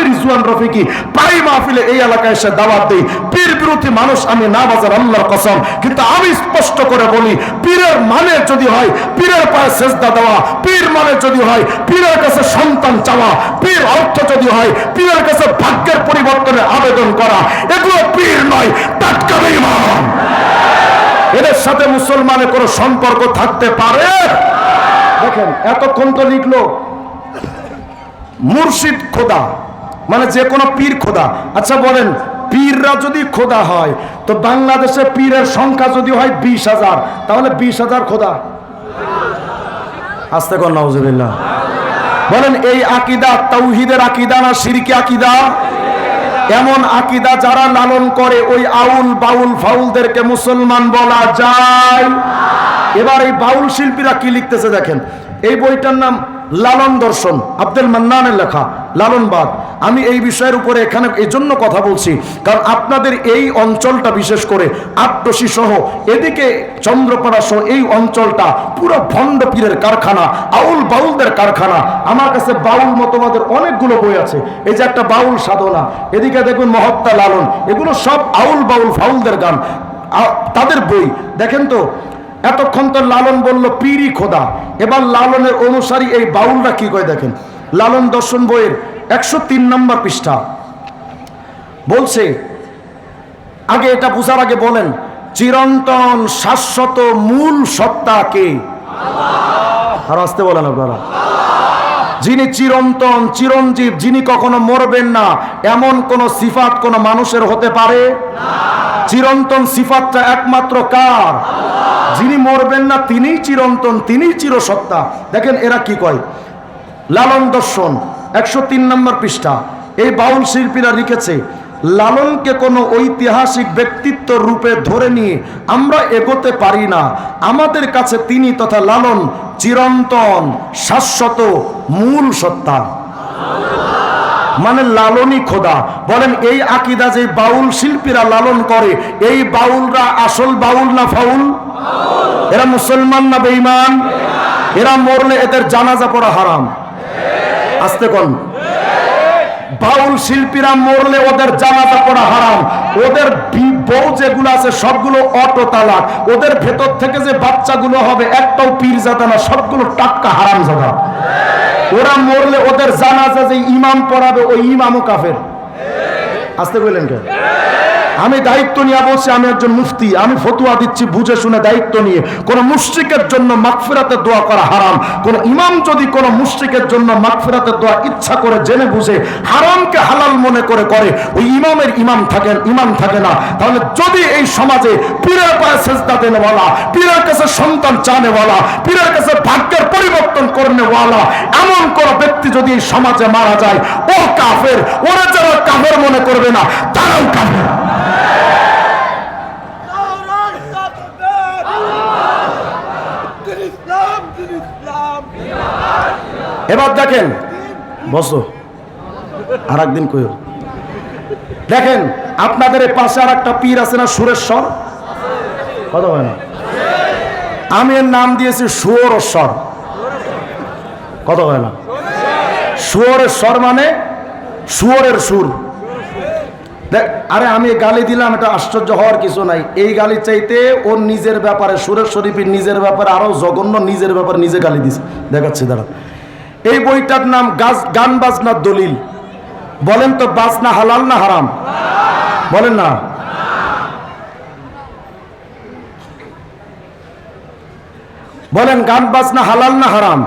রিজওয়ান রফিকি প্রায় মাহফিলে এই এলাকায় এসে দাওয়াত দেই। পীর বিরোধী মানুষ আমি না বাজার আল্লাহর কসম, কিন্তু আমি স্পষ্ট করে বলি, পীরের মানে যদি হয় পীরের পায়ে সেজদা দেওয়া, পীর মানে যদি হয় পীরের কাছে সন্তান চাওয়া, পীর অর্থ যদি হয় পীরের কাছে ভাগ্যের পরিবর্তনের আবেদন করা, এগুলো পীর নয়, টাটকা বেঈমান। এদের সাথে মুসলমানের কোনো সম্পর্ক থাকতে পারে? দেখেন এতক্ষণ তো লিখলো মুর্শিদ খোদা, মানে যে কোনো পীর খোদা। আচ্ছা বলেন, পীররা যদি খোদা হয় তো বাংলাদেশে পীরের সংখ্যা যদি হয় 20,000, তাহলে 20,000 খোদা? আস্তে কর নাউজুবিল্লাহ। বলেন এই আকীদা তাওহীদের আকীদা না শিরকি আকীদা? এমন আকীদা যারা লালন করে ওই আউল বাউল ফাউলদেরকে মুসলমান বলা যায়? এবার এই বাউল শিল্পীরা কি লিখতেছে দেখেন, এই বইটার নাম লালন দর্শন, আব্দুল মান্নানের লেখা, লালনবাদ। আমি এই বিষয়ের উপরে এখানে এই জন্য কথা বলছি, কারণ আপনাদের এই অঞ্চলটা বিশেষ করে আটটসি সহ এদিকে চন্দ্রপাড়া সহ এই অঞ্চলটা পুরো ভণ্ড পীরের কারখানা, আউল বাউলদের কারখানা। আমার কাছে বাউল মতবাদের অনেকগুলো বই আছে। এই যে একটা বাউল সাধনা, এদিকে দেখুন মহত্তা লালন, এগুলো সব আউল বাউল ফাউলদের গান, তাদের বই। দেখেন তো এতক্ষণ তো লালন বলল পীরই খোদা, এবার লালনের অনুসারী এই বাউলরা কি কয় দেখেন। লালন দর্শন বইয়ের 103 নম্বর পৃষ্ঠা বলছে, আগে এটা বুঝার আগে বলেন, চিরন্তন শাশ্বত মূল সত্তা কে? আর আসতে বলেন আপনারা। যিনি চিরন্তন চিরঞ্জীব, যিনি কখনো মরবেন না, এমন কোন সিফাত কোন মানুষের হতে পারে না। চিরন্তন সিফাতটা একমাত্র কার? যিনি মরবেন না তিনিই চিরন্তন, তিনিই চিরসত্তা। দেখেন এরা কি কয়, লালন দর্শন 103 নম্বর পৃষ্ঠা। এই বাউল শিল্পীরা লিখেছে, লালনকে কোনো ঐতিহাসিক ব্যক্তিত্ব রূপে ধরে নিয়ে আমরা এগোতে পারি না। আমাদের কাছে তিনি তথা লালন চিরন্তন শাশ্বত মূল সত্তা, মানে লালনই খোদা। বলেন এই আকীদা যে বাউল শিল্পীরা লালন করে, এই বাউলরা আসল বাউল না ফাউল? এরা মুসলমান না বেঈমান? এরা মরলে এদের জানাজা পড়া হারাম। আস্তে কোন বাউল শিল্পীরা মরলে ওদের জানাজা পড়া হারাম। ওদের বউ যেগুলো আছে সবগুলো অটো তালাক, ওদের ভেতর থেকে যে বাচ্চাগুলো হবে একটাও পীরজাদা না, সবগুলো টাটকা হারামজাদা। ওরা মরলে ওদের জানাজা যে ইমাম পড়াবে ওই ইমামও কাফের। আসতে বললেন কেন? আমি দায়িত্ব নিয়ে বলছি, আমি একজন মুফতি, আমি ফতোয়া দিচ্ছি বুঝে শুনে দায়িত্ব নিয়ে। কোন মুশরিকের জন্য মাগফিরাতের দোয়া করা হারাম। কোন ইমাম যদি কোন মুশরিকের জন্য মাগফিরাতের দোয়া ইচ্ছা করে জেনে বুঝে হারামকে হালাল মনে করে ওই ইমামের ইমাম থাকে না। তাহলে যদি এই সমাজে পীরের পায়ে সেজদা দেনেওয়ালা, পীরের কাছে সন্তান চানেওয়ালা, পীরের কাছে ভাগ্যের পরিবর্তন করনেওয়ালা এমন কোন ব্যক্তি যদি এই সমাজে মারা যায়, ও কাফের। ওরা যারা কাফের মনে করবে না তারাও কাফের। এবার দেখেন, বসো আর একদিন কইও। দেখেন আপনাদের পাশে আর একটা পীর আছে না, সুরেশ্বর? কথা হয় না? আমি এর নাম দিয়েছি সুরেশ্বর। কথা হয় না? সুরেশ্বর মানে সুরের সুর। আরে আমি গালি দিলাম, এটা আশ্চর্য হওয়ার কিছু নাই। এই গালি চাইতে ওর নিজের ব্যাপারে, সুরেশ শরীফের নিজের ব্যাপারে আরো জঘন্য, নিজের ব্যাপারে নিজে গালি দিছে। দেখাচ্ছি দাঁড়া। এই বইটার নাম গান বাজনার দলিল। বলেন তো বাজনা হালাল না হারাম? বলেন না। বলেন গান বাজনা হালাল না হারাম?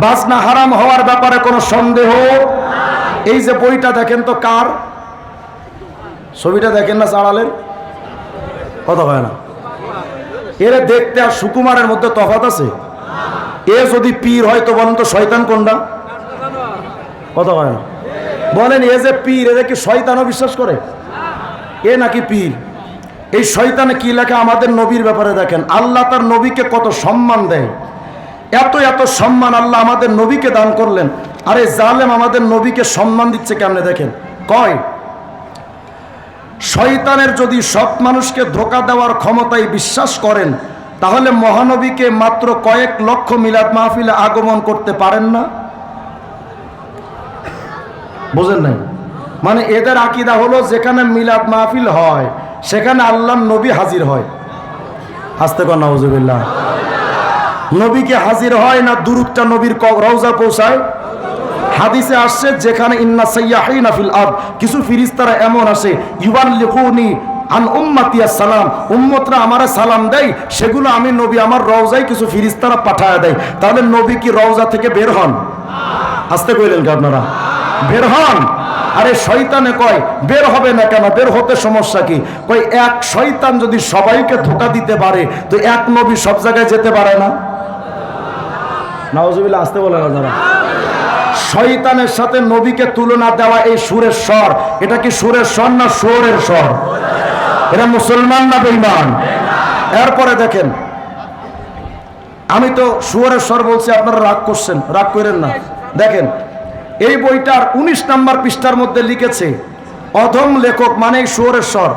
বাজনা হারাম হওয়ার ব্যাপারে কোনো সন্দেহ? এই যে বইটা দেখেন তো কার? ছবিটা দেখেন না চাড়ালের? কথা হয় না? এরা দেখতে আর সুকুমারের মধ্যে তফাৎ আছে? এ যদি পীর হয় তো বলেন তো শয়তান কোনটা? কথা হয় না? বলেন এ যে পীর, এরা কি শয়তানও বিশ্বাস করে? এ নাকি পীর? এই শয়তানে কি লেখা আমাদের নবীর ব্যাপারে দেখেন। আল্লাহ তার নবীকে কত সম্মান দেয়, এত এত সম্মান আল্লাহ আমাদের নবীকে দান করলেন। আরে জালেম আমাদের নবীকে সম্মান দিচ্ছে কেমনে দেখেন। কয় শয়তানের যদি সৎ মানুষকে ধোঁকা দেওয়ার ক্ষমতায় বিশ্বাস করেন, তাহলে মহানবীকে মাত্র কয়েক লক্ষ মিলাদ মাহফিলে আগমন করতে পারেন না? বোঝেন নাই? মানে এদের আকীদা হলো যেখানে মিলাদ মাহফিল হয় সেখানে আল্লাহর নবী হাজির হয়। হাসতে কর নাউজুবিল্লাহ। নবীকে হাজির হয় না দুরূদটা নবীর রওজা পৌঁছায়? হাদিসে আসছে যেখানে ইন্না সাইয়াহিনা ফিল আরদ, কিছু ফেরেশতারা এমন আসে ইউবাল্লিগুনি আন উম্মতি আসসালাম, উম্মতরা আমারে সালাম দেয়, সেগুলো আমি নবী আমার রওজায় কিছু ফেরেশতারা পাঠায় দেয়। তাহলে নবী কি রওজা থেকে বের হন? আসতে কইলেন কি আপনারা? বের হন। আরে শয়তানে কয় বের হবে না কেন, বের হতে সমস্যা কি? কই এক শয়তান যদি সবাইকে ধোঁকা দিতে পারে তো এক নবী সব জায়গায় যেতে পারে না? নাউজুবিল্লাহ। আসতে বলে না যারা। শয়তানের সাথে নবীকে তুলনা দেওয়া এই সুরের স্বর, এটা কি সুরের স্বর না সুরের স্বর? এরা মুসলমান না বেঈমান? এরপরে দেখেন, আমি তো সুরের স্বর বলছি, আপনারা রাগ করছেন, রাগ করেন না। দেখেন এই বইটার 19 নম্বর পৃষ্ঠার মধ্যে লিখেছে অধম লেখক, মানে সুরের স্বর,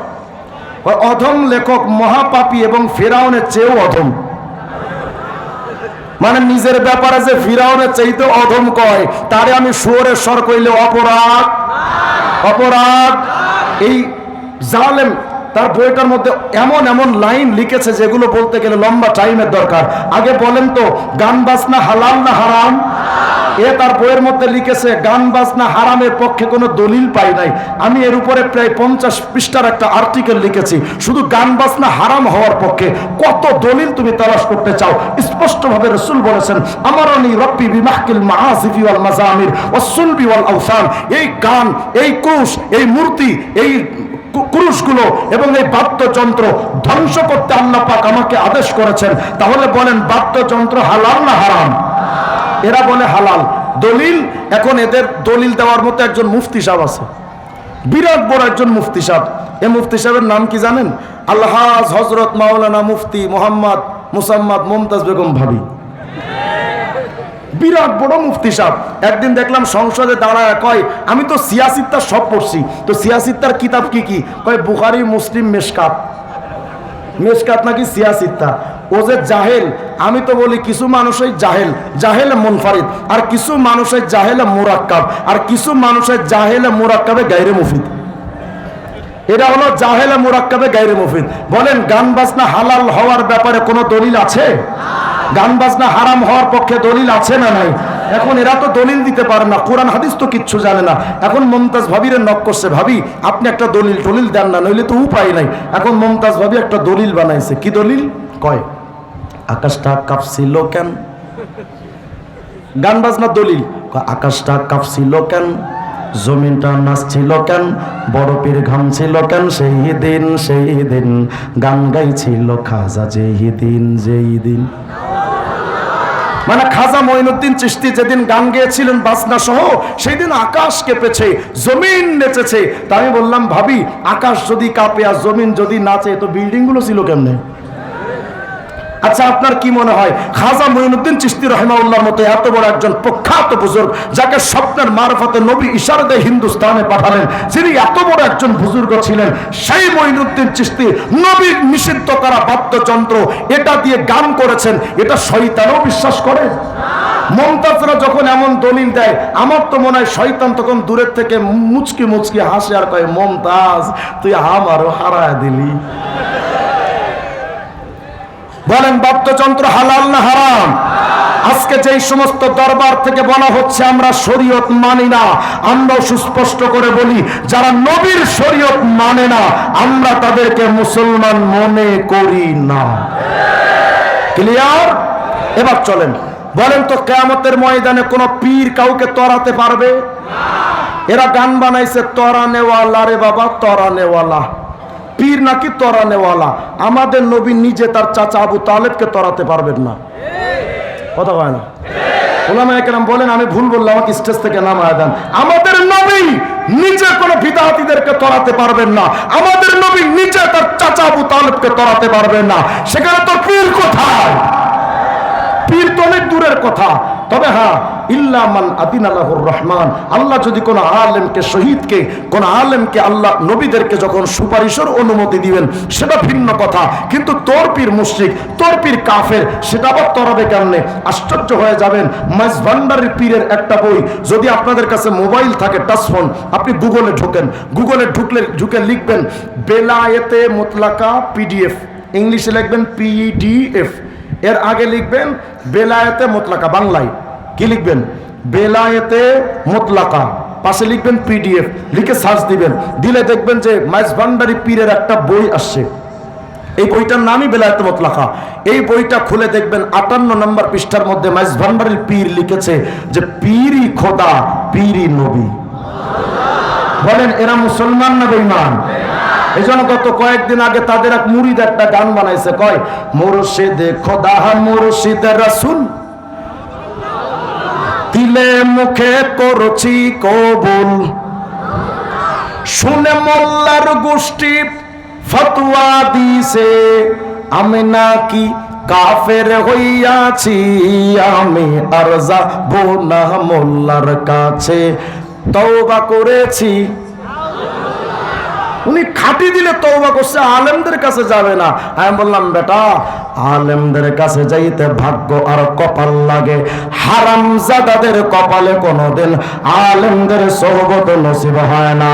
অধম লেখক মহাপাপী এবং ফিরাউনের চেয়েও অধম। মানে নিজের ব্যাপারে যে ফিরাউনের চাইতে অধম কয় তারে আমি সুরের স্বর কইলে অপরাধ? অপরাধ। এই জালেম তার বইটার মধ্যে এমন এমন লাইন লিখেছে যেগুলো বলতে গেলে লম্বা টাইমের দরকার। আগে বলেন তো গান বাজনা হালাল না হারাম? এ তার বইয়ের মধ্যে লিখেছে গান বাজনা হারামের পক্ষে কোনো দলিল পাই নাই। আমি এর উপরে প্রায় 50 পৃষ্ঠার একটা আর্টিকেল লিখেছি শুধু গান বাজনা হারাম হওয়ার পক্ষে। কত দলিল তুমি তালাশ করতে চাও? স্পষ্টভাবে রাসূল বলেছেন আমারানি রব্বি বিমাহকিল মাআসিফি ওয়াল মাজামির ওয়াস সুলবি ওয়াল আওসান। এই গান, এই ক্রুশ, এই মূর্তি, এই ক্রুশগুলো এবং এই বাদ্যযন্ত্র ধ্বংস করতে আল্লাহ পাক আমাকে আদেশ করেছেন। তাহলে বলেন বাদ্যযন্ত্র হালাল না হারাম? এরা বলে হালাল। দলিল, এখন এদের দলিল দেওয়ার মতো একজন মুফতি সাহেব আছে, বিরাট বড় একজন মুফতি সাহেব। এই মুফতি সাহেবের নাম কি জানেন? আলহাজ হযরত মাওলানা মুফতি মোহাম্মদ মুসাম্মদ মুমতাজ বেগম ভাবি। বিরাট বড় মুফতি সাহেব। একদিন দেখলাম সংসদে দাঁড়ায় কয় আমি তো সিয়াসিত্তার সব পড়ছি। তো সিয়াসিত্তার কিতাব কি কি? কয় বুখারী, মুসলিম, মেশকাত। মেশকাত নাকি সিয়াসিত্তা? ও যে জাহেল। আমি তো বলি কিছু মানুষই জাহেল, জাহেলে মুনফারিদ, আর কিছু মানুষের জাহেলে মুরাক্কাব, আর কিছু মানুষের জাহেলে মুরাক্কাবে গায়রে মুফিদ। এটা হলো জাহেলে মুরাক্কাবে গায়রে মুফিদ। বলেন গান বাজনা হালাল হওয়ার ব্যাপারে কোনো দলিল আছে? গান বাজনা হারাম হওয়ার পক্ষে দলিল আছে না নাই? এখন এরা তো দলিল দিতে পারে না, কোরআন হাদিস তো কিচ্ছু জানে না। এখন মমতাজ ভাবিরে নক করছে, ভাবি আপনি একটা দলিল দেন না, নইলে তো উপায় নাই। এখন মমতাজ ভাবি একটা দলিল বানাইছে। কি দলিল? কয় আকাশটা কাঁপছিল কেন? গান বাজনার দলিল। আকাশটা কাঁপছিল কেন, জমিনটা নাচছিল কেন, বরফের ঘাম ছিল কেন, সেই দিন গান গাইছিল খাজা যেই দিন। মানে খাজা মঈনুদ্দিন চিশতি যেদিন গান গেয়েছিলেন বাজনা সহ, সেই দিন আকাশ কেঁপেছে, জমিন নেচেছে। তা আমি বললাম ভাবি আকাশ যদি কাঁপে আর জমিন যদি নাচে তো বিল্ডিং গুলো ছিল কেমনে? আচ্ছা আপনার কি মনে হয় খাজা মঈনুদ্দিন চিশতি রাহিমাহুল্লাহর মতো এত বড় একজন প্রখ্যাত বুজুর্গ, যাকে স্বপ্নের মারফতে নবী ইশারাতে হিন্দুস্তানে পাঠালেন, যিনি এত বড় একজন বুজুর্গ ছিলেন, সেই মঈনুদ্দিন চিশতি নবীর নিষিদ্ধ করা বাদ্যযন্ত্র এটা দিয়ে গান করেছেন, এটা শয়তানও বিশ্বাস করে? মমতাজরা যখন এমন দলিল দেয় আমার তো মনে হয় শয়তান তখন দূরের থেকে মুচকি মুচকি হাসে আর কয় মমতাজ তুই আমারও হারায় দিলি। বলেন বাদ্যযন্ত্র হালাল না হারাম? আজকে যেই সমস্ত দরবার থেকে বলা হচ্ছে আমরা শরীয়ত মানি না, আমরাও সুস্পষ্ট করে বলি যারা নবীর শরীয়ত মানে না আমরা তাদেরকে মুসলমান মনে করি না। ক্লিয়ার? এবার চলেন বলেন তো কিয়ামতের ময়দানে কোন পীর কাউকে তরাতে পারবে? এরা গান বানাইছে তরানেওয়ালা রে বাবা তরানেওয়ালা। পীর নাকি তরানেওয়ালা? আমাদের নবী নিজে তার চাচা আবু তালেবকে তরাতে পারবেন না। কথা কয় না? ওলামায়ে কেরাম বলেন আমি ভুল বললাম, আমাকে স্টেজ থেকে নামায় দেন। আমাদের নবী নিজে কোনো বিদআতীদেরকে তরাতে পারবেন না, আমাদের নবী নিজে তার চাচা আবু তালেবকে তরাতে পারবেন না। সেখানে তো পীর কোথায়? পীর তো অনেক দূরের কথা। তবে হ্যাঁ ইল্লা মান আদিনা লাহুর রহমান। আল্লাহ যদি কোন আলেমকে, শহীদকে, কোন আলেমকে, আল্লাহ নবীদেরকে যখন সুপারিশের অনুমতি দিবেন সেটা ভিন্ন কথা, কিন্তু তোর পীর মুশরিক, তোর পীর কাফের, সেটা আবার তরাবে কেমনে? আশ্চর্য হয়ে যাবেন। মাইজভান্ডারির পীরের একটা বই, যদি আপনাদের কাছে মোবাইল থাকে, টাচফোন, আপনি গুগলে ঢোকেন, গুগলে ঢুকে লিখবেন বেলায়েতে মুতলাকা পিডিএফ, ইংলিশে লিখবেন পিডিএফ, এর আগে লিখবেন বেলায়েতে মুতলাকা, বাংলায় কি লিখবেন? বেলায়েতে মুতলাকা, পাশে লিখবেন পিডিএফ, লিখে সার্চ দিবেন, দিলে দেখবেন যে মাইজভান্ডারি পীরের একটা বই আসছে। এই বইটার নামই বেলায়েতে মুতলাকা। এই বইটা খুলে দেখবেন 58 নম্বর পৃষ্ঠার মধ্যে মাইজভান্ডারির পীর লিখেছে যে পীরই খোদা, পীরই নবী। বলেন এরা মুসলমান না বেঈমান? এই জন্য গত কয়েকদিন আগে তাদের এক মুরিদ একটা গান বানাইছে, কয় মুর্শিদে খোদা মুর্শিদে রাসূল, দিলে মুখে করছি কবুল, শুনে মোল্লার গোষ্ঠী ফতোয়া দিছে, আমি নাকি কাফের হইয়াছি, আমি আর যাব না মোল্লার কাছে, তওবা করেছি। উনি খাটি দিলে তওবা করছে, আলেমদের কাছে যাবে না। আমি বললাম বেটা, আলেমদের কাছে যাইতে ভাগ্য আর কপাল লাগে, হারামজাদাদের কপালে কোনোদিন আলেমদের সোহবত নসিব হয় না।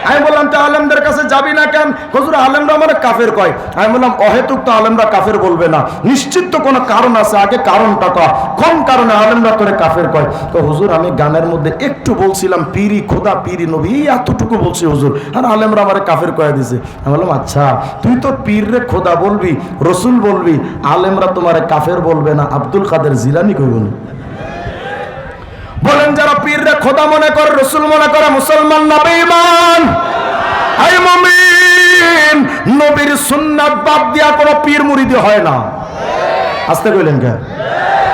আমি বললাম তো আলেমদের কাছে যাবি না কেন? হুজুর আলেমরা আমার কাফের কয়। আমি বললাম অহেতুক তো আলেমরা কাফের বলবে না, নিশ্চিত তো কোনো কারণ আছে, আগে কারণটা কর, কোন কারণে আলেমরা তোরে কাফের কয়? তো হুজুর আমি গানের মধ্যে একটু বলছিলাম পীরি খোদা পীরি নবী, এতটুকু বলছি হুজুর, আর আলেমরা আমার কাফের কয়ে দিছে। আমি বললাম আচ্ছা, তুই তো পীর রে খোদা বলবি, রসুল বলবি, আলেমরা তোমার কাফের বলবে না, আব্দুল কাদের জিলানী কইব না? বলেন যারা পীররে খোদা মনে করে, রসুল মনে করে, মুসলমান না বেঈমান? এই মুমিন, নবীর সুন্নাত বাদ দিয়া কোনো পীর মুরিদি হয় না। আস্তে কইলেন কেন?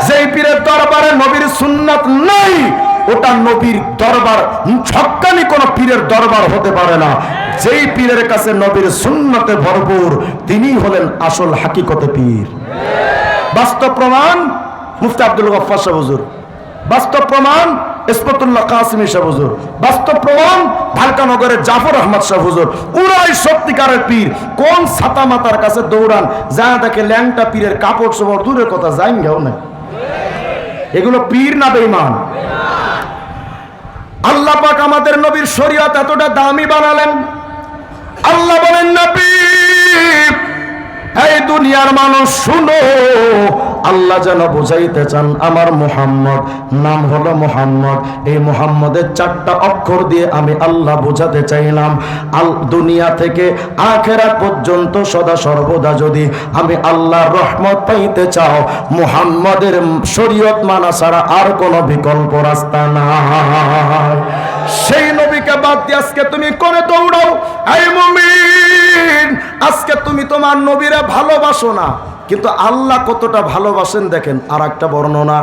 যেই পীরের দরবারে নবীর সুন্নাত নাই, ওটা নবীর দরবার, ছক্কানি কোন পীরের দরবার হতে পারে না। যেই পীরের কাছে নবীর সুন্নাতে ভরপুর, তিনি হলেন আসল হাকিকতে পীর। বাস্তব প্রমাণ মুফতি আব্দুল গফফার সাহেব হুজুর, বাস্তব প্রমাণ ইসমাতুল্লাহ কাসিমি সাহেব হুজুর, বাস্তব প্রমাণ ঢাকা নগরের জাফর আহমদ সাহেব হুজুর। ওরাই সত্যিকারের পীর। কোন ছাতা মাতার কাছে দৌড়ান, যা দেখে ল্যাংটা পীরের কাপড় চোপড়, দূরের কথা জাইঙ্গাও না। এগুলো পীর না বেঈমান? আল্লাহ পাক আমাদের নবীর শরীয়ত এতটা দামি বানালেন, আল্লাহ বলেন নবী, এই দুনিয়ার মানুষ শুনো, আল্লাহ যেন বুঝাইতে চান আমার মুহাম্মদ, নাম হলো মুহাম্মদ, এই মুহাম্মদের 4টা অক্ষর দিয়ে আমি আল্লাহ বোঝাতে চাইলাম, দুনিয়া থেকে আখিরাত পর্যন্ত সদা সর্বদা যদি আমি আল্লাহর রহমত পাইতে চাও, মুহাম্মদের শরীয়ত মানা ছাড়া আর কোনো বিকল্প রাস্তা নাই। সেই নবীকে বাদ দিয়ে আজকে তুমি করে দৌড়াও। এই মুমিন, আজকে তুমি তোমার নবীরে ভালোবাসো না, কিন্তু আল্লাহ কতটা ভালোবাসেন দেখেন। আর একটা বর্ণনা,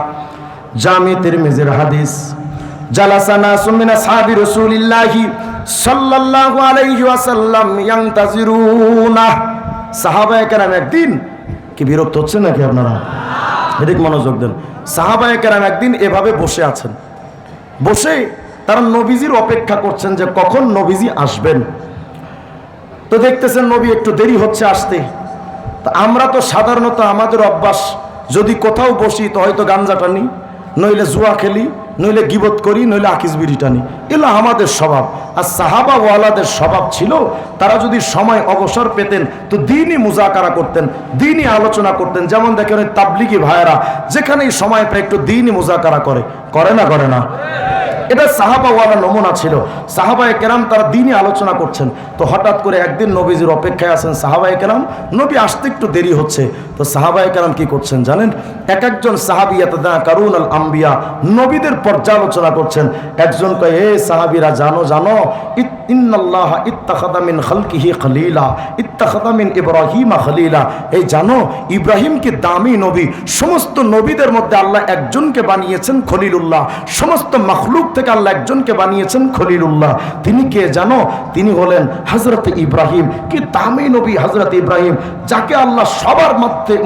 জামি তিরমিজির হাদিস, জালাসানা সুমিনা সাহাবী রাসূলিল্লাহি সাল্লাল্লাহু আলাইহি ওয়াসাল্লাম ইয়ান্তাজিরুনা। সাহাবায়ে কেরাম একদিন, কি বিরক্ত হচ্ছে নাকি আপনারা? এদিক মনোযোগ দেন। সাহাবায়ে কেরাম একদিন এভাবে বসে আছেন, বসে তারা নবীজির অপেক্ষা করছেন যে কখন নবীজি আসবেন। তো দেখতেছেন নবী একটু দেরি হচ্ছে আসতে। আমরা তো সাধারণত আমাদের অভ্যাস, যদি কোথাও বসি তো হয়তো গাঞ্জা টানি, নইলে জুয়া খেলি, নইলে গিবত করি, নইলে আকিস বিড়ি টানি, এগুলো আমাদের স্বভাব। আর সাহাবা ওয়ালাদের স্বভাব ছিল, তারা যদি সময় অবসর পেতেন তো দ্বীনি মুজাকারা করতেন, দ্বীনি আলোচনা করতেন। যেমন দেখেন ওই তাবলিগি ভাইয়েরা যেখানেই সময় পেয়ে একটু দ্বীনি মুজাকারা করে না করে না? এটা সাহাবা ওয়ালা নমুনা ছিল। সাহাবায়ে কেরাম তারা দ্বীনি আলোচনা করছেন। তো হঠাৎ করে একদিন নবীজির অপেক্ষায় আছেন সাহাবায়ে কেরাম, নবী আসতে একটু দেরি হচ্ছে। তো সাহাবায়ে কেরাম কি করছেন জানেন? এক একজন সাহাবী ইয়াতাযাকারুনাল আম্বিয়া, নবীদের পর্যালোচনা করছেন। একজন কয়, এ সাহাবীরা জানো জানো, ইন্নাল্লাহ ইত্তাখাযা মিন খালকিহি খলিলা, ইত্তাখাযা মিন ইব্রাহিমা খলিলা। এই জানো, ইব্রাহিম কি দামি নবী, সমস্ত নবীদের মধ্যে আল্লাহ একজনকে বানিয়েছেন খলিলুল্লাহ, সমস্ত মাখলুক থেকে আল্লাহ একজনকে বানিয়েছেন খলিলুল্লাহ। তিনি কে জানো? তিনি হলেন হযরত ইব্রাহিম। কি দামি নবী হযরত ইব্রাহিম, যাকে আল্লাহ সবার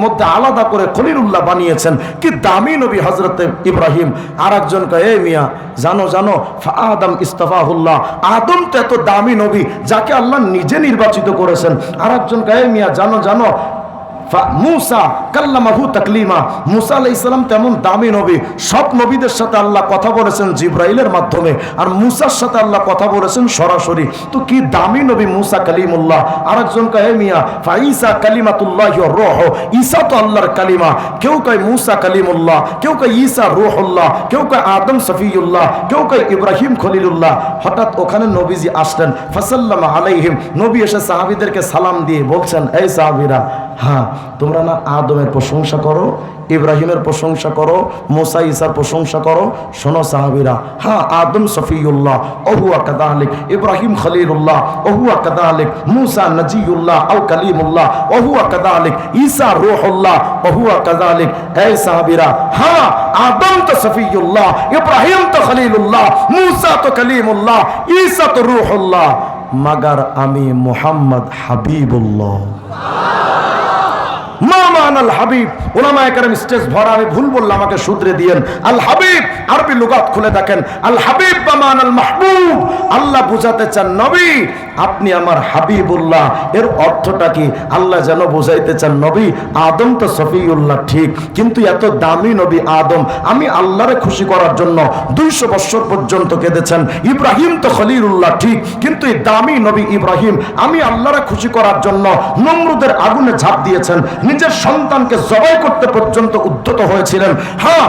মধ্যে আলাদা করে খলিলুল্লাহ বানিয়েছেন। কি দামি নবী হযরত ইব্রাহিম। আর একজন কয়, এই মিয়া জানো জানো আদম ইস্তাফাহুল্লাহ, আদম তো এত দামি নবী যাকে আল্লাহ নিজে নির্বাচিত করেছেন। আর একজন কয়, এই মিয়া জানো জানো মুসা কাল্লামাহু তাকলিমা, মুসা আলাইহিস সালাম তেমন দামি নবী, সব নবীদের সাথে আল্লাহ কথা বলেছেন জিবরাইলের মাধ্যমে, আর মুসার সাথে আল্লাহ কথা বলেছেন সরাসরি। তো কি দামি নবী মুসা কালিমুল্লাহ। আরেকজন কয় মিয়া ফাইসা কালিমাতুল্লাহি ওয়া রূহ, ঈসা তো আল্লাহর কালিমা। কেউ কয় মুসা কালিমুল্লাহ, কেউ কয় ঈসা রূহুল্লাহ, কেউ কয় আদম সফিউল্লাহ, কেউ কয় ইব্রাহিম খলিলুল্লাহ। হঠাৎ ওখানে নবীজি আসলেন, ফাসাল্লামা আলাইহিম, নবী এসে সাহাবীদেরকে সালাম দিয়ে বলছেন, এই সাহাবীরা, হ্যাঁ তোমরা না আদমের প্রশংসা করো, ইব্রাহিমের প্রশংসা করো, মুসা ঈসার প্রশংসা করো, শোনো সাহাবীরা, হ্যাঁ আদম সফিউল্লাহ ওহুয়া কাযালিক, ইব্রাহিম খলিলুল্লাহ ওহুয়া কাযালিক, মুসা নজিউল্লাহ আও কালিমুল্লাহ ওহুয়া কাযালিক, ঈসা রূহুল্লাহ ওহুয়া কাযালিক। এই সাহাবীরা, হ্যাঁ আদম তো সফিউল্লাহ, ইব্রাহিম তো খলিলুল্লাহ, মুসা তো কালিমুল্লাহ, ঈসা তো রূহুল্লাহ, মাগার আমি মুহাম্মদ হাবিবুল্লাহ। আল হাবিব, উলামায়ে কেরাম স্টেজ ভরা, আমি ভুল বললাম আমাকে শুধরে দিয়েন। আল হাবিব আরবি লুগাত খুলে দেখেন, আল হাবিব বা মানাল মাহবুব, আল্লাহ বুঝাতে চান নবী আপনি আমার হাবিবুল্লাহ। এর অর্থটা কি? আল্লাহ যেন বুঝাইতে চান নবী আদম তো সফিউল্লাহ ঠিক, কিন্তু এত দামি নবী আদম আমি আল্লাহরে খুশি করার জন্য 200 বছর পর্যন্ত কেঁদেছেন। ইব্রাহিম তো খলিলুল্লাহ ঠিক, কিন্তু এই দামি নবী ইব্রাহিম আমি আল্লাহরে খুশি করার জন্য নমরুদের আগুনে ঝাঁপ দিয়েছেন, নিজের সন্তানকে জবাই করতে পর্যন্ত উদ্যত হয়েছিলেন। হ্যাঁ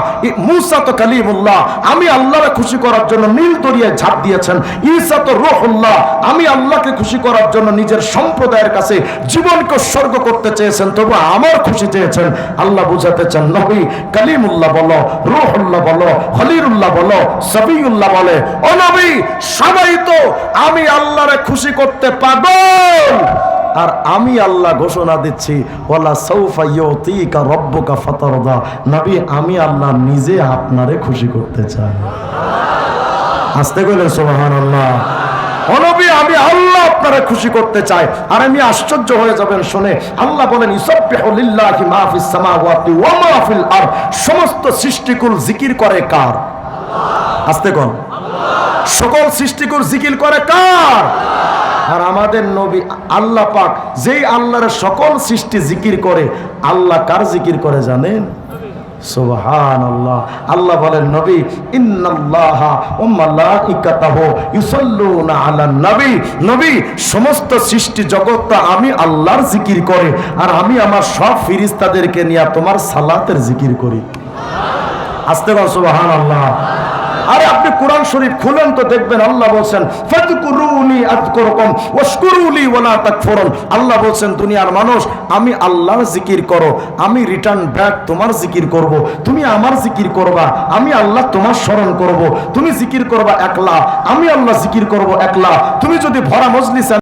মুসা তো কালিমুল্লাহ, আমি আল্লাহরে খুশি করার জন্য নীল দরিয়ায় ঝাঁপ দিয়েছেন। ঈসা তো রূহুল্লাহ, আমি আল্লাহকে খুশি করার জন্য নিজের সম্প্রদায়ের কাছে জীবনকে উৎসর্গ করতে চেয়েছেন, তবু আমার খুশি চেয়েছেন। আল্লাহ বুঝাতে চান নবী কালিমুল্লাহ বলো, রূহুল্লাহ বলো, খলিলুল্লাহ বলো, সফিউল্লাহ বলে, ও নবী সবাই তো আমি আল্লাহরে খুশি করতে পাগল, আর আমি আল্লাহ ঘোষণা দিচ্ছি ওয়ালা সাউফা ইউতিকা রাব্বুকা ফাতারদা, নবী আমি আল্লাহ নিজে আপনারে খুশি করতে চাই। আস্তে বলেন সুবহানাল্লাহ। ও নবী আমি আল্লাহ আপনারে খুশি করতে চাই। আর আমি আশ্চর্য হয়ে যাবেন শুনে, আল্লাহ বলেন ইউসাব্বিহু লিল্লাহি মা ফিস সামাওয়াতি ওয়া মা ফিল আরদ, সমস্ত সৃষ্টিকুল জিকির করে কার? আস্তে কোন সকল সৃষ্টিকুল জিকির করে কার? আর আমাদের নবী আল্লাহ পাক যেই আল্লাহর সকল সৃষ্টি জিকির করে, আল্লাহ কার জিকির করে জানেন? সুবহানাল্লাহ। আল্লাহ বলেন নবী ইন্নাল্লাহা ওয়া মালাইকাতাহু ইউসাল্লুনা আলান নবী, নবী সমস্ত সৃষ্টি জগৎটা আমি আল্লাহর জিকির করে, আর আমি আমার সব ফেরেশতাদেরকে নিয়ে তোমার সালাতের জিকির করি। আস্তে বল সুবহানাল্লাহ। আরে আপনি কোরআন শরীফ খুলেন তো দেখবেন আল্লাহ বলছেন ফাযকুরুনি আযকুরকুম ওয়াশকুরুলি ওয়ালা তাকফুরুন। আল্লাহ বলছেন দুনিয়ার মানুষ আমি আল্লাহর জিকির করো, আমি রিটার্ন ব্যাক তোমার জিকির করব, তুমি আমার জিকির করবা, আমি আল্লাহ তোমার স্মরণ করব, তুমি জিকির করবা একলা, আমি আল্লাহ জিকির করব একলা। তুমি যদি ভরা মজলিসে